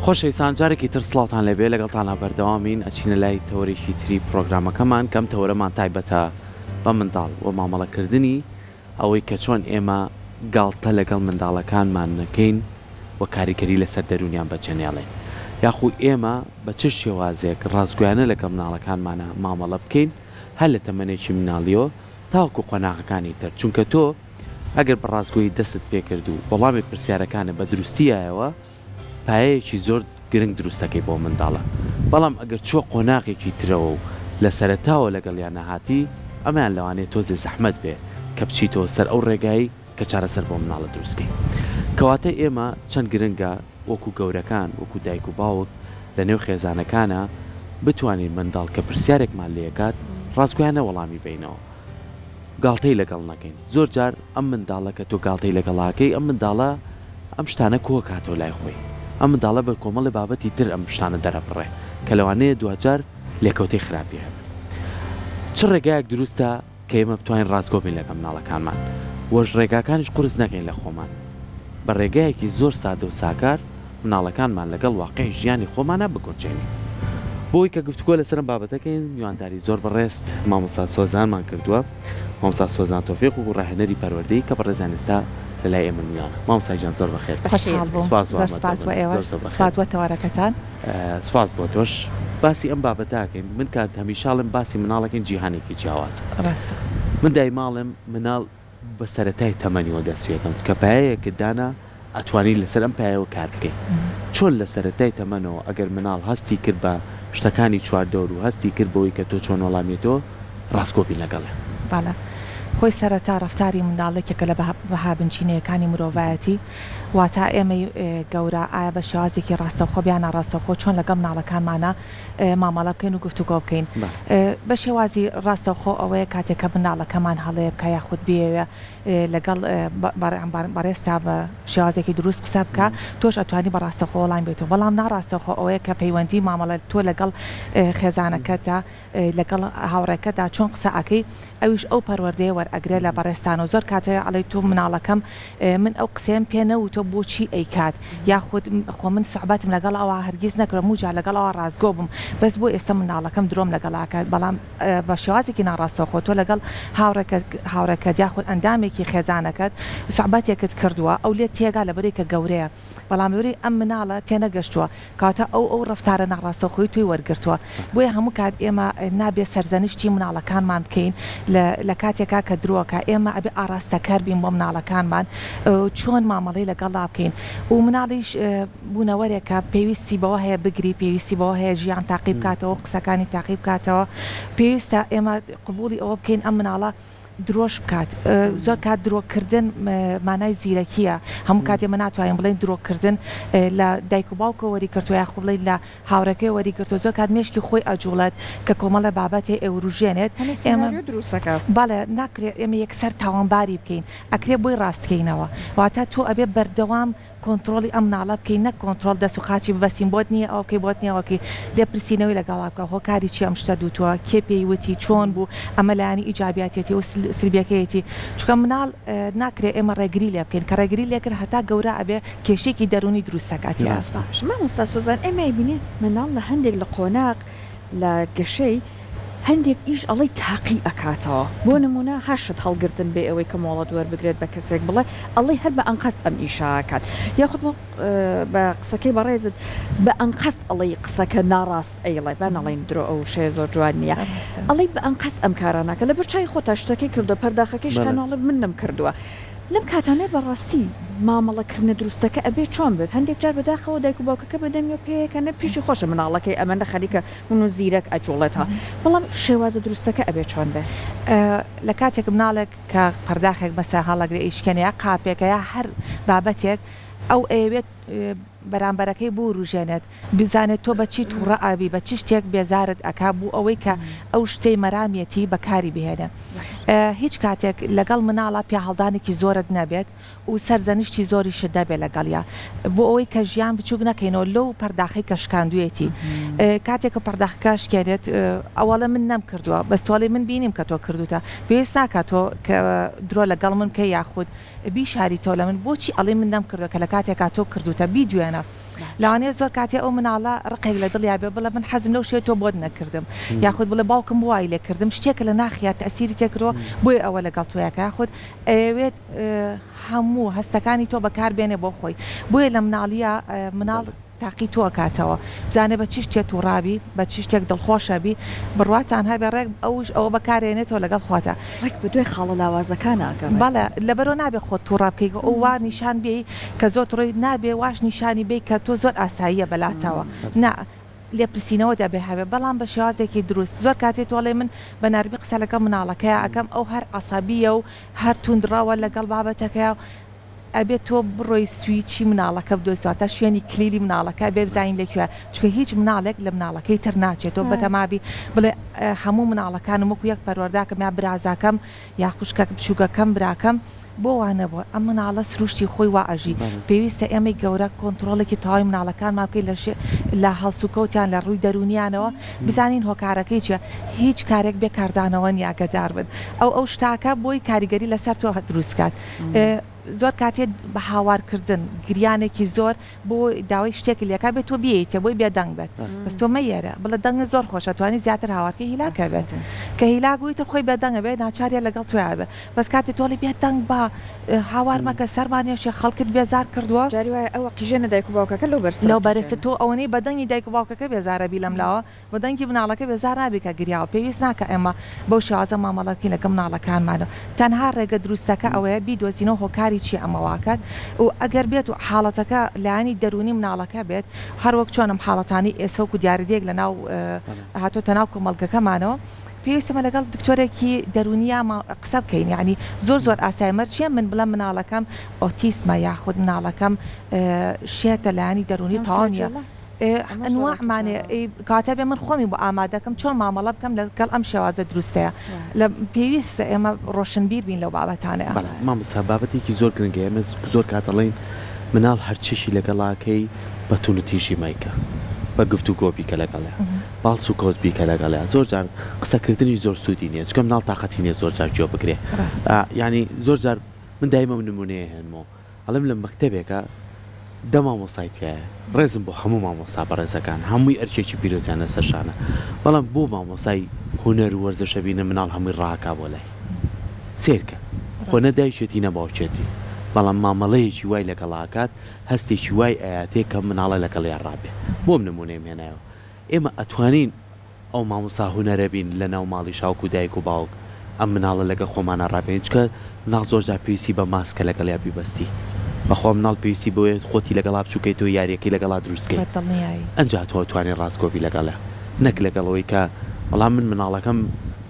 خۆشەویستان جارێکی تر سڵاتان لەبێ لەگەڵتانە بەردەوامین ئەچینە لای تەوەرێکی تری پرۆگرامەکەمان کەم تەورەمان تایبەتە بە منداڵ و مامەڵەکردنی ئەوەی کە چۆن ئێمە گاڵتە لەگەڵ منداڵەکانمان نەکەین و کاریگەری لەسەر دەرونیان بەجێنێڵێن یاخو ئێمە بە چ شێوازێک ڕازگویانە لەگەڵ مناڵەکانمانە مامەڵە بکەین هەر لە تەمەنێکی مناڵیەوە تاوەکو قۆناغەکانی تر چونکە تۆ ئەگەر بە ڕازگۆیی دەستت پێکرد و وەڵامی پرسیارەکانە بە دروستیایەوە پایەیەکی زۆر گرنگ دروستەکەی بۆ منداڵە بەڵام ئەگەر چوە قۆناغێکی ترەوە و لە سەرەتاوە لەگەڵیان نەهاتی ئەمەیان لەوانێت تۆزێ زەحمەت بێ کە بچیتەوە سەر ئەو ڕێگایی کە چارەسەر بۆ مناڵە دروستکەی کەواتە ئێمە چەند گرنگە وەکو گەورەکان وەکو دایک و باوک لە نێو خێزانەکانە بتوانین منداڵ کە پرسیارێکمان لێکات ڕازگویانە وەڵامی بینەوە گاڵتەی لەگەڵ نەکەین زۆر جار ئەم منداڵە کە تۆ گاڵتەی لەگەڵاکەی ئەم منداڵە ئەم شتانە کۆ کاتەوە لای خۆی ئەم منداڵە بە کۆمەڵی بابەتی تر ئەم شتانە دەرەبڕێ کە لەوانەیە دوجار لێکەوتەی خراپی هەبێت چ ڕێگایەک دروستە کە ئێمە بتوانین ڕازگۆ بین لەگەڵ مناڵەکانمان وەش ڕێگاکانیش قورس نەکەین لە خۆمان بە ڕێگایەکی زۆر سادە و ساکار مناڵەکانمان لەگەڵ واقعی ژیانی خۆمانە بگۆچێنین بۆی کە گفتوگۆ لەسەرم بابەتەکەین میوانداری زۆر بەڕێست مامۆستا سۆزانمان کردووە مامۆستا سۆزان تۆفیق و ڕاهێنەری پەروەردەی کە بەڕێزانستا لەلای ئێمە میوانە مامۆستا جان زۆر بەخێر سپاس بۆ تەوارەکەتان سپاس بۆ تۆش باسی ئەم بابەتاکەین من کات هەمیشاڵم باسی مناڵەکەین جیهانێکی جیاوازە من دای ماڵم مناڵ بە سەرەتای تەمەنیەوە دەست پێکەم کە پایەیەکت دانا ئەتوانی لەسەر ئەم پایەوە کار بکەین چۆن لە سەرەتای تەمەنەوە ئەگەر مناڵ هەستی کرد بە شتەکانی چواردەور و هەستی کرد بەوەی کە تۆ چۆن وەڵامێتەوە ڕاستگۆبی لەگەڵێ باە خۆی سەرەتا ڕفتاری منداڵێکێکە لە بەهابنچینەکانی مرۆڤایەتی واتە ئێمە گەورە ئایا بە شێوازێکی ڕاستەوخۆ بیانە ڕاستەوخۆ چۆن لەگەڵ مناڵەکانمانە مامەڵە بکەین و گفتوگۆ بکەین بە شێوازی ڕاستەوخۆ ئەوەیە کاتێککە مناڵەکەمان هەڵەیە بکە یاخود بێوێ لەگەڵ بەڕێستا بە شێوازێکی دروست قسە بکە تۆش ئەتوانی بە ڕاستەخۆ وەڵام بێتەوە بەڵام ناڕاستەخۆ ئەوەیە کە پەیوەندی مامەڵە تۆ لەگەڵ خێزانەکەتدا لەگەڵ هاوڕێکەدا چۆن قسە ئەەکەی ئەویش ئەو پەروەردەیە وەرئەگرێت لە بەڕێستان و زۆر کاتەیە ئەڵێ تۆ مناڵەکەم من ئەو قسەیەم پێنەوت تۆ بۆچی ئەیکات یاخود خۆ من سوحبەتم لەگەڵ ئەوە هەرگیز نەکرم و جا لەگەڵ ئەوە ڕازگۆ بم بەس بۆ ئێستا مناڵەکەم درۆم لەگەڵاکات بەڵام بە شێوازێکی ناڕاستەخۆ تۆ لەگەڵ هاوڕێکەت یاخود ئەندامێکی خێزانەکەت سوحبەتێکت کردووە ئەو لێت تێگا لەبەرەی کە گەورەیە بەڵام لەبەری ئەم مناڵە تێنەگەشتووە کاتە ئەو ڕفتارە ناڕاستەخۆی توی وەرگرتووە بۆیە هەموو کات ئێمە نابێ سەرزەنیشتی مناڵەکانمان بکەین لە کاتێکا کە درۆکە ئێمە ئەبێ ئاراستەکار بین بۆ مناڵەکانمان چۆن مامەڵی لەگەڵا بکەین و مناڵیش بوونەوەرێکە پێویستی بەوە هەیە بگری پێویستی بەوە هەیە ژیان تاقیب بکاتەوە قسەکانی تاقیب بکاتەوە پێویستە ئێمە قبولی ئەوە بکەین ئەم مناڵە درۆژ بکات زۆر کات درۆکردن مانای زیرەکیە هەموو کات ئێمە ناتوانین بڵێن درۆکردن لە دایک و باوکە وەری کردو یاخۆ بڵێن لە هاوڕەکەی وەری کردو زۆر کات مێشکی خۆی ئەجوڵێت کە کۆمەڵە بابەتێ ئێوروژێنێت ئێمە دروستەکە باڵێ ناکرێت ئێمە یەکسەر تاوانباری بکەین ئەکرێ بۆی ڕاستکەینەوە واتە تۆ ئەبێ بەردەوام کۆنتترۆلی ئەم ناڵە بکەین نەک کۆنتترۆل دەست و خاچی ببەسیم بۆت نییە ئەوکەی بۆت نییەوەکەی لێ پرسیینەوەی لەگەڵا بکە هۆکاری چی ئەم شتە دوتووە کێ پێیوتی چۆن بوو ئەمە لایانی ئیجابیاتێتی و سلبیەکەیەتی چکە مناڵ ناکرێت ئێمە ڕێگری لێ بکەین کە ڕێگری لێکرد هەتا گەورە ئەبێ کێشێکی دەرونی دروستەکاتی ئاستا مامۆستا سۆزان ئێمە بینێ مناڵ لە هەندێک لە قۆناق لە گەشەی هەندێک ئیش ئەڵی تاقی ئەکاتەوە بۆ نمونە هەشت هەڵگرتن بێ ئەوەی کە مۆڵەت وەربگرێت بە کەسێک بڵێ ئەڵی هەر بە ئەنقەست ئەم ئیشاکات یاخود بە قسەکەی بەڕێزت بە ئەنقەست ئەڵی قسەکە ناڕاست ئەیڵێ بە نەڵین درۆ ئەو شێ زۆر جوان نییە ئەڵی بە ئەنقەست ئەم کاراناکە لە بەرچای خۆتا شتەکەی کردو پەرداخەکەی شکاناڵێ من نم کردووە لەم کاتانە بەڕاستی مامەڵەکردنە دروستەکە ئەبێ چۆن بێت هەندێک جار بەداخەوە دایک و باوکەکە بەدەمیە پێیەکەنە پیشی خۆشە مناڵەکەی ئەمەندە خەریکە من و زیرەک ئەجوڵێتها بەڵام شێوازە دروستەکە ئەبێ چۆن بێ لە کاتێک مناڵێک کە پەرداخێک بەسە هەڵەگرێ ئیشکەنەیە قاپێکەیە هەر بابەتێک ئەو ئەوێت بەرامبەرەکەی بۆ ڕوژێنێت بزانێت تۆ بەچی تووڕە ئابی بە چ شتێک بێزارت ئەکا بوو ئەوەی کە ئەو شتەی مەرامەتی بەکاری بهێنە هیچ کاتێک لەگەڵ مناڵە پیا هەڵدانێکی زۆرت نەبێت و سەرزەنیشتی زۆری شدا بێ لەگەڵیا بۆ ئەوەی کە ژیان بچوک نەکەینەوە لەو پەرداخی کە شکاندوێتی کاتێک کە پەرداخەکە شکێنێت ئەوەڵە من نەم کردووە بەستواڵی من بینیم کە تۆ کردوتە پێویست ناکات تۆ کە درۆ لەگەڵ من کە یاخود بیشاریتەوە لە من بۆچی ئەڵێ من نەم کردووە کە لە کاتێکا تۆ کردوتە بیدوێنە لەوانەیە زۆر کاتێ ئەو مناڵە ڕقێک لە دڵیا بێ بڵێ من حەزم لەو شێت تۆ بۆت نەکردم یاخود بڵێ باوکم وای لێ کردم شتێکە لە ناخیات تەسیری تێکرۆ بۆی ئەوە لەگەڵ تۆیەکە یاخود ئەوێت هەموو هەستەکانی تۆ بەکاربێنێ بۆ خۆی بۆیە لە مناڵیە مناڵ تاقی تۆ کاتەوە بزانێ بە چی شتێک تووڕابی بە چی شتێک دڵخۆشەبی بڕواتان هەبێ ڕێک ئەوە بەکارێنێتەوە لەگەڵ خواتە ڕێک بە دوای خاڵە لاوازەکان ئاگەڕێ بەڵێ لەبەرەوە نابێ خۆت تووڕا بکەیت ئەو وا نیشان بێ کە زۆر ڕۆی نابێ واش نیشانی بێ کە تۆ زۆر ئاساییە بەلاتەوە نا لێپرسینەوە دەبێ هەبێ بەڵام بە شێوازێکی دروست زۆر کاتێت تۆڵێ من بە نرمی قسە لەگەڵ مناڵەکەیە ئەەکەم ئەو هەر عەسەبیە و هەر توندڕاوە لەگەڵ بابەتەکەیە ئەبێت تۆ بڕۆی سویچی مناڵەکە بدۆیساتە شوێنی کلیلی مناڵەکە بێ بزین لەکوێ چکە هیچ مناڵێک لە مناڵەکەی تر ناچێتەوە بەتەمابی بڵێ هەموو مناڵەکانم وەکو یەک پەروەرداکەم یا برازاکەم یا خوشکە بچووکەکەم براکەم بۆ وانەبووە ئەم مناڵە سروشتی خۆی وا ئەژی پێویستە ئێمەی گەورە کۆنتترۆڵێکی تەواوی مناڵەکانمان بکەین لە هەڵسوکەوتیان لە ڕووی دەرونیانەوە بزانین هۆکارەکەی چیە هیچ کارێک بێ کاردانەوە نیاگەدار بن ئەو شتاکە بۆی کاریگەری لەسەر تۆ دروستکات زۆر کاتێت بە هاوارکردن گریانێکی زۆر بۆ داوای شتێکی لەکە بێت تۆ بیتە بۆی بێدەنگ بێت بەس تۆ مەیەرە بڵە دەنگ زۆر خۆشە توانی زیاتر هاوارکە هیلاکە بێت کە هیلاگویتر خۆی بێدەنگە بێت ناچارە لەگەڵ تویا بێت بەس کاتێت تۆڵی بێت دەنگ بە هاوار مەکە سەرمانێشە خەڵکت بێزار کردووە جاری وایە ئەوە قیژێنە دایک و باوکەکە لەو بەرزە تۆ ئەوەی بەدەنگی دایک و باوکەکە بێزارەبی لەم لاوە بەدەنگی مناڵەکە بێزار نابی کە گریاوە پێویست ناکە ئێمە بەو شێوازە مامەڵەکەی لەگەڵ مناڵەکانمانە تەنها ڕێگە دروستەکە ئەوەیە بیدۆزینەوە هۆکاری چی ئەمەواکات و ئەگەر بێت و حاڵەتەکە لایانی دەرونی مناڵەکە بێت هەروەک چۆنم حاڵەتانی ئێسەوک و دیاردێک لە ناو هاتۆتە ناو کۆمەڵگەکەمانەوە پێویستمە لەگەڵ دکتۆرێکی دەرونیە قسە بکەین یعنی زۆر ئاسایمەرچیە من بڵم مناڵەکەم ئۆتیسمە یاخود مناڵەکەم شێتە لایانی دەرونی تاوانە ئەنواعمانێ کاتە بێ من خۆمی بۆ ئامادەکەم چۆن مامەڵە بکەم لەگەڵ ئەم شێوازە دروستەیە لە پێویستە ئێمە ڕۆشنبیر بین لەو بابەتانەیە مامۆستا بابەتێکی زۆر گرنگە ئێمە زۆر کاتەڵین مناڵ هەرچێشی لەگەڵاکەی بە تون و تیژی مایکە بە گفت و گۆبیکە لەگەڵێ باڵ و کۆت بیکە لەگەڵێ زۆر جار قسەکردنی زۆر سوودی نیە چکە مناڵ تااقەتی نیە زۆر جار جۆ بگرێ ینی زۆر جار من دایمە نمونەیە هێنمەوە ئەڵم لە مەکتەبێکە دە مامۆسایتایە ڕێزم بۆ هەموو مامۆسا بەڕێزەکان هەمووی ئەرچێکی پیرۆزیانە سەرشانە بەڵام بۆ مامۆسای هوەر و وەرزشە بینە مناڵ هەمووی ڕاکا بۆ لای سێرکە خۆ نەدایشێتی نەباوچێتی بەڵام مامەڵەیەکی وای لەگەڵاکات هەستێکی وای ئاياتێک کە مناڵە لەگەڵیان ڕابێ بۆم نمونەی مێنایەوە ئێمە ئەتوانین ئەو مامۆسا هوەرە بین لە ناو ماڵی شاوک و دایک و باوک ئەم مناڵە لەگە خۆمانە ڕابێن چکە مناڵ زۆرجار پێویستی بە ماسکە لەگەڵیا بیبەستی بەخوا مناڵ پێویستی بۆیە خۆتی لەگەڵا بچووکەیت و یاریەکەی لەگەڵا دروستکەیت ئەنجا تۆ توانێت ڕاستگۆبی لەگەڵە نەک لەگەڵەوەی کە بەڵام من مناڵەکەم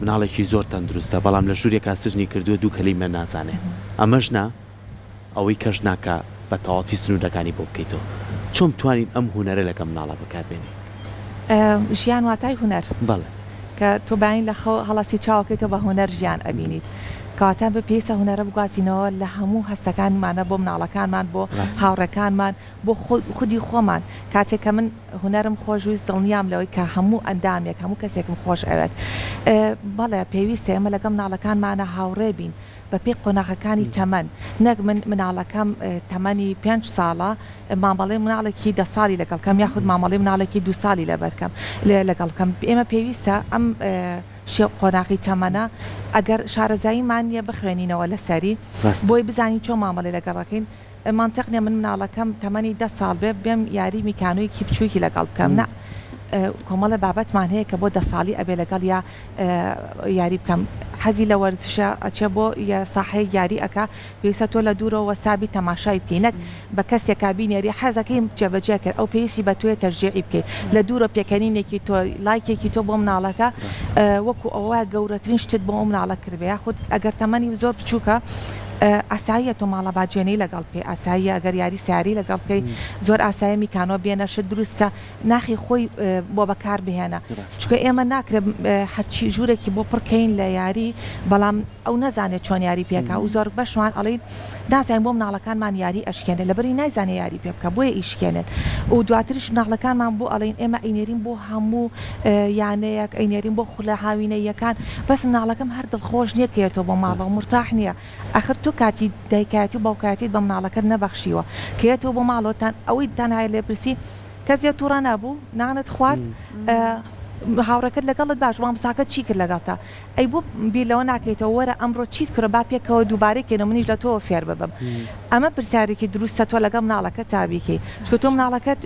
مناڵێکی زۆر تەندروستە بەڵام لە ژوورێکا سژنی کردووە دوو کەلیمە نازانێ ئەمەش نا ئەوەی کەش ناکە بە تەواتی سنوورەکانی بۆ بکەیتەوە چۆن توانین ئەم هوەرە لەگە مناڵە بەکاربێنی ژیان واتای هوەر بەڵێ کە تۆ باین لە هەڵاسی چاوەکەیتەوە بە هوەر ژیان ئەبینیت کاتان بە پێیسە هوەرە بگوازینەوە لە هەموو هەستەکانمانە بۆ مناڵەکانمان بۆ هاوڕەکانمان بۆ خودی خۆمان کاتێککە من هوەرم خۆشویست دڵنیام لەوەی کە هەموو ئەندامێک هەموو کەسێکم خۆش ئەوێت بەڵێ پێویستە ئێمە لەگەم مناڵەکانمانە هاوڕێ بین بە پێی قۆناغەکانی تەمەن نەک من مناڵەکەم تەمەنی 5 ساڵە مامەڵێ مناڵێکی 10 ساڵی لەگەڵکەم یاخود مامەڵی مناڵێکی 2 ساڵی لەبەرکەم لەگەڵکەم ئێمە پێویستە ئەم قۆناغی تەمەنە ئەگەر شارەزاییمان نیە بخوێنینەوە لەسەری بۆی بزانین چۆن مامەڵێ لەگەڕەکەین منتەقنیە من مناڵەکەم تەمەنی 10 ساڵ بێ بێم یاری میکانۆیکی بچووکی لەگەڵ بکەم نە کۆمەڵە بابەتمان هەیە کە بۆ 10 ساڵی ئەبێ لەگەڵ یا یاری بکەم حەزی لە وەرزشە ئەچێ بۆ ساحەیە یاری ئەکا پێویستە تۆ لە دوورەوە سابی تەماشای بکەینەک بە کەسێکا بینێری حەزەکەی جێبەجێ کرد ئەو پێویستی بە توێ تەرجیعی بکەیت لە دوورە پێکەنینێکی تۆ لایکێکی تۆ بۆ مناڵەکە وەکو ئەوە گەورەترین شتت بۆ مناڵە کردبێ یاخود ئەگەر تەمەنی زۆر بچووکە ئاساییە تۆ ماڵە باجێنەی لەگەڵ بکەی ئاساییە ئەگەر یاری سیاری لەگەڵ بکەی زۆر ئاسایە میکانۆ بێنەشت دروستکە ناخی خۆی بۆ بەکار بهێنە چکە ئێمە ناکرێت هەرچی ژوورێکی بۆ پڕکەین لە یاری بەڵام ئەو نەزانێت چۆن یاری پێکە و زۆر بەشمان ئەڵین نازانین بۆ مناڵەکانمان یاری ئەشکێنێت لەبەری نایزانێ یاری پێ بکە بۆیە ئیشکێنێت و دواتریش مناڵەکانمان بۆ ئەڵین ئێمە ئەینێرین بۆ هەموو یانەیەک ئەینێرین بۆ خولە هاوینەیەکان بەس مناڵەکەم هەر دڵخۆش نییە کێتەوە بۆ ماڵەوە مرتاح نییە آخر تۆ کاتی دایکاتی و باوکاتی بە مناڵەکەت نەبەخشیوە کێتەوە بۆ ماڵۆتان ئەوەی تەنها لێ پرسی کەسێ تووڕە نەبوو نانت خوارد هاوڕەکەت لەگەڵت باش مامۆستاکە چی کرد لەگەڵتا ئەی بۆ بیرلەوە ناکەیتەوە وەرە ئەمڕۆ چیت کرە با پێکەوە دووبارەی کێنە منیش لە تۆ فێر ببم ئەمە پرسیارێکی دروستە تۆ لەگەڵ مناڵەکە تابیکەی چکە تۆ مناڵەکەت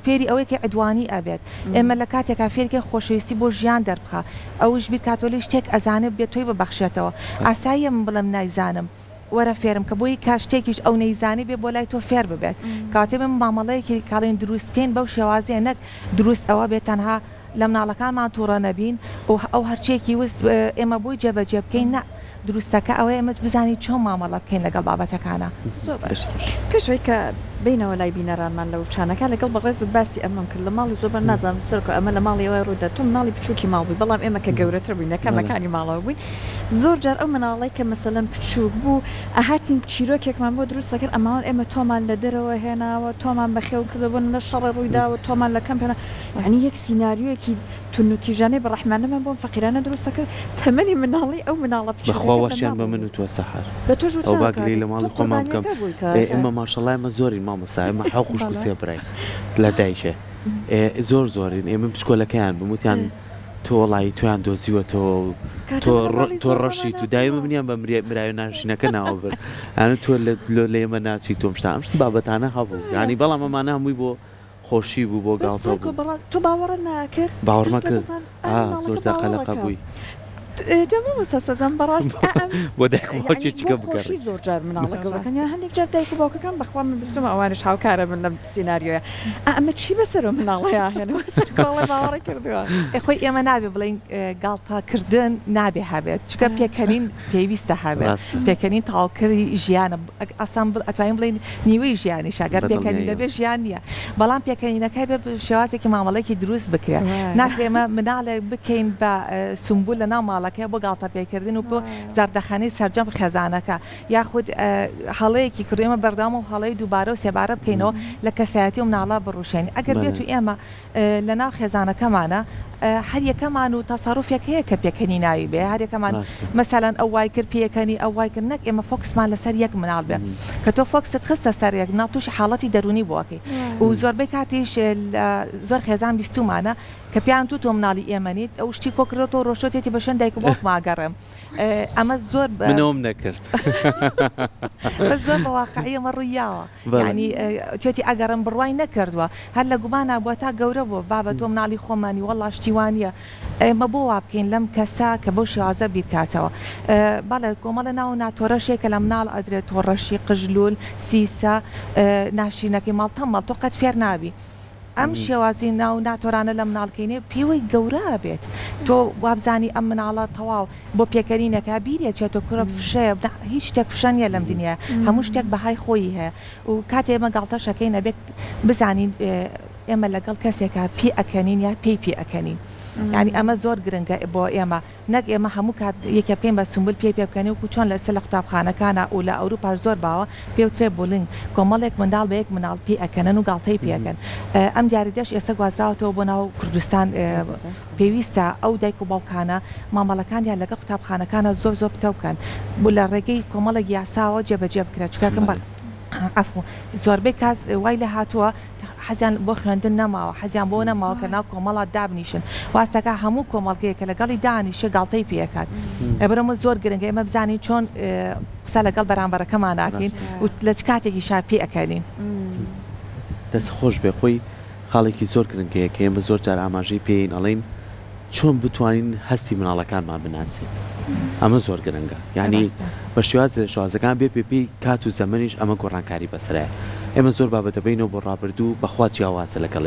فێری ئەوەیەکی عدوانی ئەبێت ئێمە لە کاتێکا فێرکەی خۆشەویستی بۆ ژیان دەربخە ئەوش بیر کاتۆلی شتێک ئەزانێت بێت تۆی ببەخشێتەوە ئاساییە من بڵم نایزانم وەرە فێرم کە بۆی کاشتێکیش ئەو نەیزانی بێ بۆ لای تۆ فێر ببێت کاتێ من مامەڵەیەکی کاڵین دروست بکەین بەو شێوازیە نەک دروست ئەوە بێت تەنها لە مناڵەکانمان تووڕە نەبین و ئەو هەرچێکی وست ئێمە بۆی جێبەجێ بکەین نە دروستەکە ئەوەی ئەمە بزانی چۆن مامەڵە بکەین لەگەڵ بابەتەکانە پێشەوەی کە بینەوە لای بینەرانمان لە وچانەکە لەگەڵ بەڕێز باسی ئەمەم کرد لە ماڵی زۆر نازانم سەرکە ئەمە لە ماڵیەوە ڕوودا تۆ مناڵی بچووکی ماڵ بووی بەڵام ئێمە کە گەورەتر بووین نەکەمەکانی ماڵەوە بووین زۆر جار ئەو مناڵی کە مەسەلەن بچووک بوو ئاهاتین چیرۆکێکمان بۆ دروستەکەن ئەماوان ئێمە تۆمان لە دەرەوە هێناوە تۆمان بەخێو کردبوون لە شەڕە ڕوویداوە تۆمان لە کەم پێێنە یعنی یەک سینناریۆکی تونوتیژانەی بەڕەحمانەمان بۆم فەقیرانە دروستەکە تەمەنی مناڵی ئەو مناڵە بخواوەشیان بە من و تۆ سەحر بە تۆ ئەو باگری لە ماڵی خۆمان بکەم ئێمە ماشەڵای ئەمە زۆری مامەسا ئێمە حەو خوشک و سێ بڕای لە دایشە زۆرین ئێمە پچکۆلەکەیان بموتیان تۆ وڵی تویان دۆزیوە تۆ ڕەشی تو دایمە منیان بە مرای ناشینەکە ناوە بر ئەنە تۆ لە ئێمە ناچی تۆم شتا ئەم شت بابەتانە هەبوو ینی بەڵام ئەمانە هەمووی بۆ خۆشی بوو بۆ گاڵتە بوو تۆ باوەڕە ناکرد باوەڕمە کرد زۆر قەلەقە بووی جەمەسەسەزان بەڕاست بۆ دایکچیکە بکەڕی زۆر جار مناڵەکەەکەن هەندێک جار دایک و باوکەکان بەخوا من بستمە ئەوانش هاوکارە من لەم سینناریۆیە ئەمە چی بەسەرەوە مناڵەیە هێنەوە سەر باوەڕی کردووە خۆی ئێمە نابێ بڵین گاڵتاکردن نابێ هەبێت چکە پێکەنین پێویستە هەبێت پێکەنین تاواکردی ژیانە ئەسان ئەتوانین بڵین نیوەی ژیانی شاگەر پێکەنی لەبێ ژیان نییە بەڵام پێکەنینەکەی بێ شێوازێکی مامەڵێکی دروست بکرێت ناکرێمە مناڵێک بکەین بە سمبول لە ناو ماڵەکە بۆ گاڵتە پێکردن و بۆ زاردەخانەی سەرجەم خێزانەکە یاخود هەڵەیەکی کردێمە بەردام و هەڵەی دووبارە و سێبارە بکەینەوە لە کەسایەتی و مناڵە بڕوشێنی ئەگەر بێت و ئێمە لە ناو خێزانەکەمانە هەر یەکەمان و تەسەڕوفێک هەیە کە پێکەنی ناوی بێ هەر یەکەمان مەسەلەن ئەو وای کرد پێکەنی ئەو وای کرد نەک ئێمە فۆکسمان لەسەر یەک مناڵ بێ کە تۆ فۆکست خستە سەر یەک مناڵ تووشی حاڵەتی دەرونی بۆکەی و زۆربەی کاتیش زۆر خێزان بیستومانە کە پیان تو تۆ مناڵی ئێمەنیت ئەو شتی کۆکرێتەوە ڕۆشتێتی بە شوێن دایک و باوک ماگەڕێم ئەمە زۆر منەوەم نەکرد زۆر بە واقعی ئەمە ڕوویاوە ینی توێتی ئەگەڕم بڕوای نەکردووە هەر لە گومانە بووە تا گەورە بوو بابە تۆ مناڵی خۆمانی وەڵا شتیوانە ئێمە بۆ وا بکەین لەم کەسا کە بۆ شێوازە بیرکاتەوە باڵێ کۆمەڵە ناو ناتۆڕەشێکە لە مناڵ ئەدرێت تۆڕەشی قژلول سیسە ناشینەکەی ماڵتەمەڵ تۆ قەت فێر نابی ئەم شێوازی ناو ناتۆرانە لە مناڵکەینێ پێوەی گەورە بێت تۆ وابزانی ئەم مناڵە تەواو بۆ پێکەرینەکە بیرێتێتە کوڕە فشەیە هیچ شتێک فشەنیە لەم دنیا هەموو شتێک بەهای خۆی هەیە و کاتێ ئێمە گاڵتەشەکەی نەبێت بزانین ئێمە لەگەڵ کەسێکە پێ ئەکەنین یا پێی ئەکەنین ینی ئەمە زۆر گرنگە بۆ ئێمە نەک ئێمە هەموو کات یەکە بکەین بە سمبل پێ بکەنی و چۆن لەسەر لە قوتابخانەکانە و لە ئەوروپا زۆر باوە پێوترێ بولنگ کۆمەڵێک منداڵ بە یەک مناڵ پێ ئەکەنن و گاڵتەی پێەکەن ئەم دیاریدەش ئێستا گوازراوەتەوە بۆ ناو کوردستان پێویستە ئەو دایک و باوکانە مامەڵەکانیان لەگە قوتابخانەکانە زۆر زۆر پتە بکەن بۆ لە ڕێگەی کۆمەڵێک یاساوە جێبەجێ بکرێت چکەکەم بە ئەفو زۆربەی کاس وای لە هاتووە حەزیان بۆ خوێندن نەماوە حەزیان بۆ نەماوە کە ناو کۆمەڵات دابنیشن واستەکە هەموو کۆمەڵگەیەکە لەگەڵی دانیشە گاڵتەی پێکات ئەبرەمە زۆر گرنگە ئێمە بزانین چۆن قسە لەگەڵ بەرامبەرەکەمان ناکەین و لە چ کاتێکی شا پێ ئەکەنین دەست خۆش بێ خۆی خاڵێکی زۆر گرنگەیە کە ئێمە زۆر جار ئاماژەی پێین ئەڵین چۆن بتوانین هەستی مناڵەکانمان بناسین ئەمە زۆر گرنگە یعنی بە شێوازەکان بێ پێی کات و زەمەنیش ئەمە گۆڕانکاری بەسرایە ئێمە زۆر بابەتەبینەوە بۆ ڕابردوو بەخوا جیاوازە لەگەڵ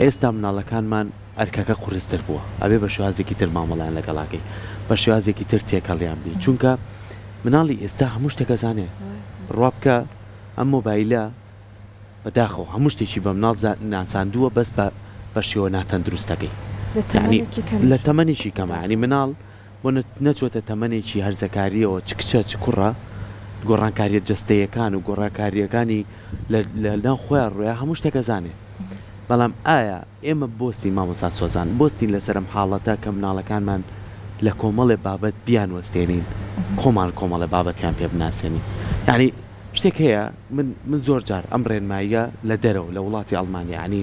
ئێستا مناڵەکانمان ئەرکەکە قورستر بووە ئەبێ بە شێوازێکی تر مامەڵیان لەگەڵاکەی بە شێوازێکی تر تێکەڵیان بی چونکە مناڵی ئێستا هەموو شتێکە زانێ ڕوا بکە ئەم مۆبایلە بەداخەوە هەموو شتێکی بە مناڵ ناساندووە بەس بە شێوە ناتەندروستەکەی لە تەمەنێکی کەمە ینی مناڵ بۆ نەچۆتە تەمەنێکی هەرزەکاریەوە چ کچە چ کوڕە گۆڕانکاریە جستەیەکان و گۆڕانکاریەکانی لە ناو خۆیان ڕوویە هەموو شتێکە زانێ بەڵام ئایا ئێمە بۆستی مامۆستا سۆزان بۆستی لەسەرم حاڵەتە کە مناڵەکانمان لە کۆمەڵێ بابەت بیان وەستێنین کۆمەڵێ بابەتیان پێ بناسێنین یعنی شتێک هەیە من زۆر جار ئەم ڕێنماییە لە دەرەوە لە وڵاتی ئەڵمانیا ینی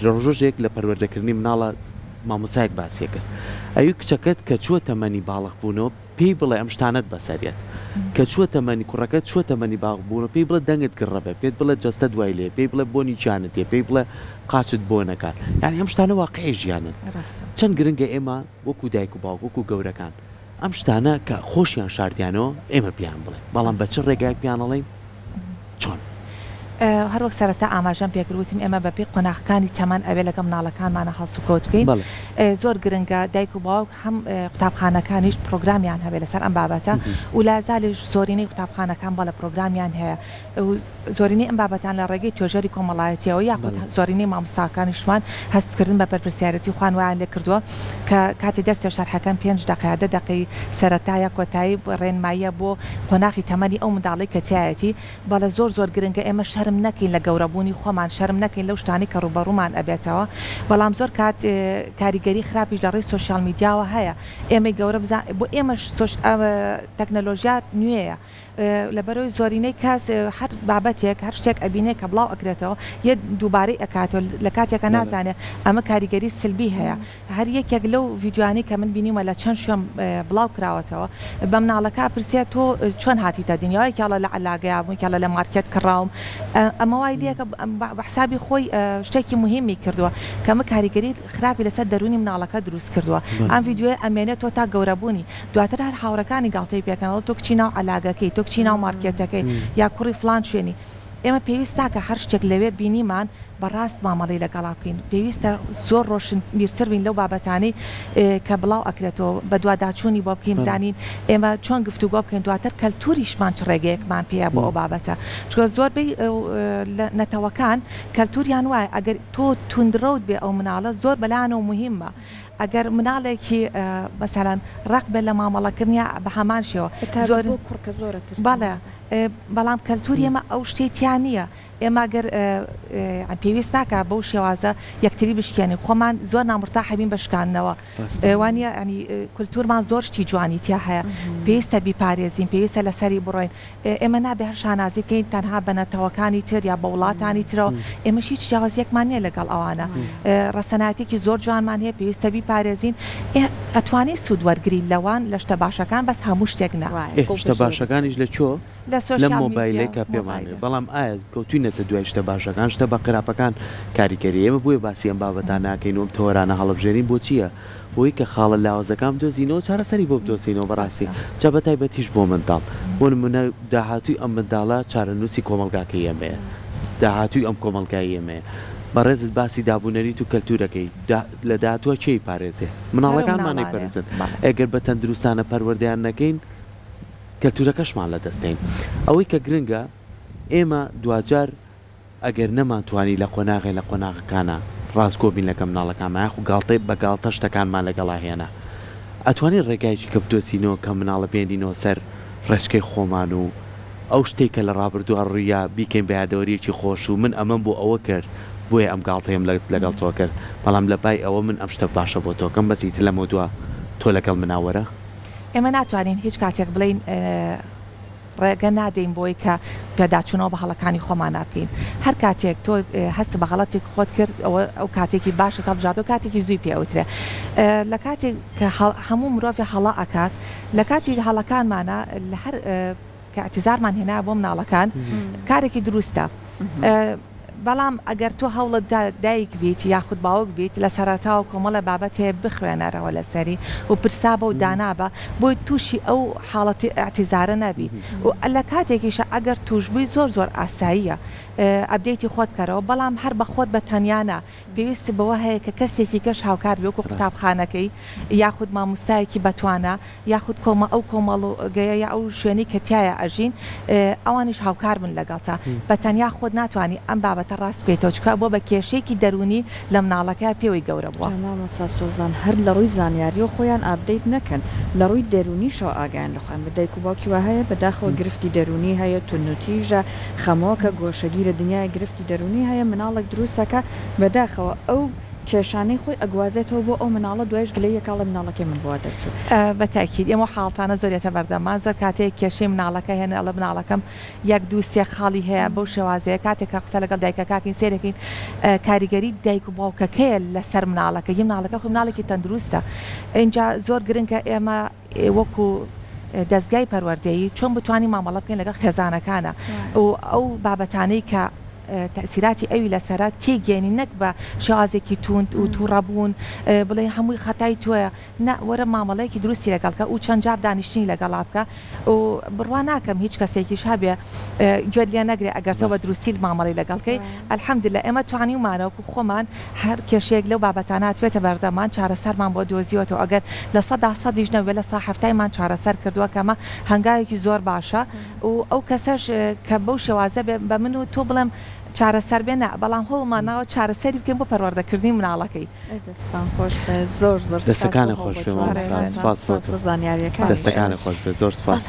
ڕۆژێک لە پەروەردەکردنی مناڵە مامۆسایەک باسیە کرد ئەوی کچەکەت کە چووە تەمەنی باڵغ بوونەوە پێی بڵێ ئەم شتانت بەسەریێت کە چووە تەمەنی کوڕەکەت چووە تەمەنی باغ بوونە پێی بڵێ دەنگت گڕەبێ پێت بڵێ جەستە دوای لێ پێی بڵێ بۆنی جانت پێی بڵێ قاچت بۆ نەکات یعنی ئەم شتانە واقعی ژیانن چەند گرنگە ئێمە وەکو دایک و باوک وەکو گەورەکان ئەم شتانە کە خۆشیان شاردیانەوە ئێمە پیان بڵێ بەڵام بە چ ڕێگایك پیانەڵێین چۆن هەروەک سەرەتا ئاماژەم پێکروتیم ئێمە بەپی قۆناغەکانی تەمەەن ئەوێ لەگەم مناڵەکانمانە هەڵسو کۆت بکەین زۆر گرنگە دایک و باوک هەم قوتابخانەکانیش پرۆگرامیان هەبێت لەسەر ئەم بابەتە و لازالیش زۆرینەی قوتابخانەکان بەڵە پرۆگرامیان هەیە زۆرینەی ئەم بابەتان لە ڕێگەی توێژەری کۆمەڵایەتیەوە یاخود زۆرینەی مامۆستاکانیشمان هەستکردن بە بەرپرسیارەتی خوان وایان لێ کردووە کە کاتی دەرسێ شەرحەکان 5 دقیقە 10 دقیقەی سەرەتایە کۆتایی ڕێنماییە بۆ قۆناغی تەمەنی ئەو منداڵی کە تایەتی بەڵە زۆر گرنگە ئێمە شەرم نەکەین لە گەورەبوونی خۆمان شەرم نەکەین لەو شتانی کە ڕوبەڕوومان ئەبێتەوە بەڵام زۆر کات کاریگەری خراپیش لە ڕێی سۆشیال میدیاوە هەیە ئێمە گەورە بۆ ئێمەش تەکنەلۆژیات نوێیە لەبەرەوەی زۆرینەی کەس هەر بابەتێک هەر شتێک ئەبینێ کە بڵاو ئەکرێتەوە یە دووبارەی ئەکاتەوە لە کاتێکە نازانێت ئەمە کاریگەری سلبی هەیە هەر یەکێک لەو ڤیددیوانی کە من بینیمە لە چەند شوێن بڵاو کراوەتەوە بە مناڵەکە پرسێت تۆ چۆن هاتیتە دنیاەکیاڵە لە علاگەیا بوویکیاڵە لە مارکێت کڕاوم ئەمە وای لەکە بەحسابی خۆی شتێکی مهمی کردووە کەمە کاریگەری خراپی لەسەر دەرونی مناڵەکە دروست کردووە ئەم ڤیددیوە ئەمێنێت تۆ تا گەورەبوونی دواتر هەر هاوڕەکانی گاڵتەی پێکەنەوە تۆ کچی ناو علاگەکەی تۆ کچی ناو مارکێتەکەی یا کوڕی فلان شوێنی ئێمە پێویستە کە هەر شتێک لەوێ بینیمان بەڕاست مامەڵی لەگەڵا بکەین پێویستە زۆر ڕۆشن میرتر بین لەو بابەتانی کە بڵاو ئەکرێتەوە بە دوواداچوونی بۆ بکەین زانین ئێمە چۆن گفتوگۆ بکەین دواتر کەلتوریشمان چ ڕێگەیەکمان پێە بۆ ئەو بابەتە چکە زۆربەی نەتەوەکان کەلتوریان وایە ئەگەر تۆ توندڕەوت بێ ئەو مناڵە زۆر بەلایەنەوە مهمە ئەگەر مناڵێکی مەسەلەن ڕق بێت لە مامەڵەکردنیە بە هەمان شێوە زۆر کوڕکە زۆرە بەڵێ بەڵام کەلتوری ئێمە ئەو شتێتیان نییە ئێمە گەر پێویست ناکە بەو شێوازە یەکتری بشکێنی خۆمان زۆر نامڕتا حەبین بەشکانەوە وانە ئەنی کولتورمان زۆر شتی جوانی تیا هەیە پێویستە بیپارێزین پێویستە لەسەری بڕۆین ئێمە نابێ هەر شانازی بکەین تەنها بەنەتەوەکانی تر یا بە وڵاتانی ترەوە ئێمە هیچ شێوازیەکمان نیە لەگەڵ ئەوانە ڕەسەناتێکی زۆر جوانمان هەیە پێویستە بیپارێزین ئەتوانێت سوود وەرگری لەوان لە شتە باشەکان بەس هەموو شتێک ناوایە شتە باشەکانیش لە چۆ لە مۆبایلێکە پێمانێت بەڵام ئایا کەوتوینەتە دوای شتە باشەکان شتە بە قراپەکان کاریگەری ئێمە بووە باسی ئەم بابەتان ناکەین وم تۆرانە هەڵبژێرین بۆ چییە بۆی کە خاڵە لاوازەکان دۆزینەوە چارەسەری بۆ بدۆسینەوە بەڕاستی جا بە تایبەتیش بۆ منداڵ بۆ نمونە داهاتووی ئەم منداڵە چارەنووسی کۆمەلگاکەی ئێمەیە داهاتووی ئەم کۆمەلگای ئێمەیە بەڕێزت باسی دابوونەریت و کەلتورەکەی لە داهاتووە چی پارێزێ مناڵەکانمانەی پەرزن ئەگەر بە تەندروستانە پەروەردەیان نەکەین کەلتورەکەشمان لە دەستین ئەوەی کە گرنگە ئێمە دوجار ئەگەر نەمانتوانی لە قۆناغی لە قۆناغەکانە ڕاستگۆ بین لەکە مناڵەکانمان یاخو گاڵتەی بە گاڵتە شتەکانمان لەگەڵا هێنا ئەتوانین ڕێگایکی کە بدۆسینەوە کە مناڵە بێنینەوە سەر ڕێچکەی خۆمان و ئەو شتێک کە لە ڕابردووە ڕوویە بیکەین بە یادەوەریەکی خۆش و من ئەمەم بۆ ئەوە کرد بۆیە ئەم گاڵتەیم لەگەڵ تۆ کرد بەڵام لە پای ئەوە من ئەم شتە باشە بۆ تۆکەم بەسیتر لەمە دووە تۆ لەگەڵ مناوەرە ئێمە ناتوانین هیچ کاتێک بڵین ڕێگە نادەین بۆی کە پێداچوونەوە بە هەڵەکانی خۆمان ناکەین هەر کاتێک تۆ هەست بە غەڵەتی خۆت کرد ئەو کاتێکی باشە تا بژات و کاتێکی زووی پێوترێ لە کاتێک کە هەموو مرۆڤ هەڵا ئەکات لە کاتی هەڵەکانمانە لە هەر کە ئەتیزارمان هێنا بۆ مناڵەکان کارێکی دروستە بەڵام ئەگەر تۆ هەوڵت دایک بیت یاخود باوک بیت لە سەرەتا و کۆمەڵە بابەت هەیە بخوێنەرەوە لەسەری و پرسابە و دانابە بۆی تووشی ئەو حاڵەتی ئەتیزارە نەبی و لە کاتێکیشە ئەگەر توشبووی زۆر ئاساییە ئەبدەیتی خۆت کەرەوە بەڵام هەر بە خۆت بە تەنیانە پێویستی بەوە هەیە کە کەسێکی کەش هاوکار بێ وەکو قوتابخانەکەی یاخود مامۆستایەکی بەتوانە یاخود ئەو کۆمەڵگەیە یا ئەو شوێنی کە تایە ئەژین ئەوانیش هاوکار بن لەگەڵتە بە تەنیا خۆت ناتوانانی ئەم بابەتە ڕاست بکەیتەوە چکە بۆ بە کێشەیەکی دەرونی لە مناڵەکە پێوەی گەورە بووە مامۆستا سۆزان هەر لە ڕووی زانیاری و خۆیان ئابدەیت نەکەن لە ڕووی دەرونیشەوە ئاگیان لەخوان بە دایک و باوکی وە هەیە بەداخەوە گرفتی دەرونی هەیە تونوتیژە خەمەوە کە گۆشەگیرە دنیای گرفتی دەرونی هەیە مناڵێک دروستەکە بەداخەوە ئەو کێشانەی خۆی ئەگوازێتەوە بۆ ئەو مناڵە دوایش گلەیە کاڵە مناڵەکەی من بۆ دەرچوو بەتاکیید ئێمە حاڵتانە زۆرێتە بەردەمان زۆر کاتێک کێشەی مناڵەکە هێنە ئەڵە مناڵەکەم یەک دوو سێ خاڵی هەیە بەو شێوازەیە کاتێکە قسە لەگەڵ دایکە کاکەین سێرەکەین کاریگەری دایک و باوکەکەیە لەسەر مناڵەکە یە مناڵەکە خو مناڵێکی تەندروستە اینجا زۆر گرنگە ئێمە وەکو دەستگای پەروەردەیی چۆن بتوانین مامەڵە بکەین لەگەڵ خێزانەکانە و ئەو بابەتانەی کە تەسیراتی ئەوی لەسرە تێگەێنی نەک بە شازێکی توند و تووڕەبوون بڵێ هەمووی خەتای توە وەرە مامەڵەیەکی دروستی لەگەڵکە و چەند جار دانیشتنی لەگەڵا بکە و بڕوا ناکەم هیچ کەسێکیش هەبێ گوێ لێ نەگرێ ئەگەرتەوە بە دروستی مامەڵی لەگەڵکەی ئەلحەمدلله ئێمە توانی ومانەوەکو خۆمان هەر کێشەیەک لەو بابەتانات بێتە بەردەمان چارەسەرمان بۆ دۆزیوەەوە ئەگەر لە 100 نەوێ لە ساحفتایمان چارەسەر کردووە کەمە هەنگاوێکی زۆر باشە و ئەو کەسەش کە بەو شێوازە بە من و تۆ بڵێم چارەسەر بێنە بەڵام هۆڵمانەوە چارەسەری بکەین بۆ پەروەردەکردنی مناڵەکەی دەستان خۆش زۆر دەستەکانی خۆش زانیاریەکە دەستەکانی خۆش زۆر سپاس